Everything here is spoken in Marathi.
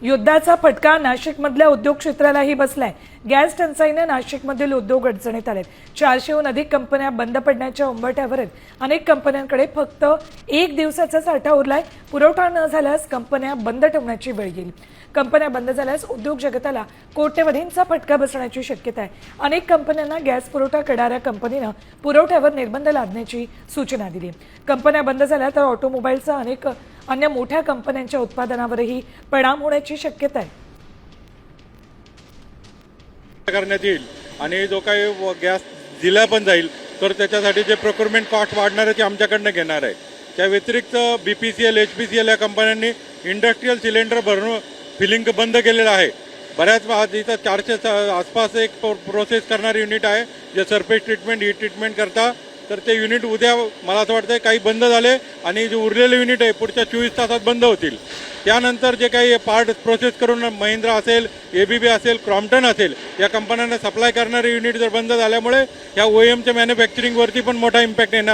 युद्धाचा फटका नाशिकमधल्या उद्योग क्षेत्रालाही बसलाय। गॅस टंचाईने नाशिकमधील उद्योग अडचणीत आलेत। 400हून अधिक कंपन्या बंद पडण्याच्या उंबरठ्यावर आहेत। अनेक कंपन्यांकडे फक्त एक दिवसाचा साठा उरलाय। पुरवठा न झाल्यास कंपन्या बंद ठेवण्याची वेळ येईल। कंपन्या बंद झाल्यास उद्योग जगताला कोट्यवधींचा फटका बसण्याची शक्यता आहे। अनेक कंपन्यांना गॅस पुरवठा करणाऱ्या कंपनीनं पुरवठ्यावर निर्बंध लादण्याची सूचना दिली। कंपन्या बंद झाल्या तर ऑटोमोबाईलसह अनेक अन्य मोठ्या कंपन्यांच्या उत्पादनावरही परिणाम होण्याची शक्यता आहे। करण्यात येईल आणि जो काही गॅस दिला पण जाईल तर त्याच्यासाठी जे प्रोक्युरमेंट कॉस्ट वाढणार आहे ते आमच्याकडनं घेणार आहे। त्या व्यतिरिक्त BPCL, HPCL या कंपन्यांनी इंडस्ट्रियल सिलेंडर भरून फिलिंग बंद केलेलं आहे। बऱ्याच आज इथं 400 आसपास एक प्रोसेस करणारी युनिट आहे जे सरफेस ट्रीटमेंट, हीट ट्रीटमेंट करता। तर ते युनिट उद्या मला असं वाटतं काही बंद झाले आणि जे उरलेले युनिट आहे पुढच्या 24 तासात बंद होतील। त्यानंतर जे काही पार्ट प्रोसेस करून महिंद्रा असेल, ABB असेल, क्रॉम्प्टन असेल या कंपन्यांना सप्लाय करणारे युनिट जर बंद झाल्यामुळे या OEMच्या मॅन्युफॅक्चरिंगवरती पण मोठा इम्पॅक्ट येणार।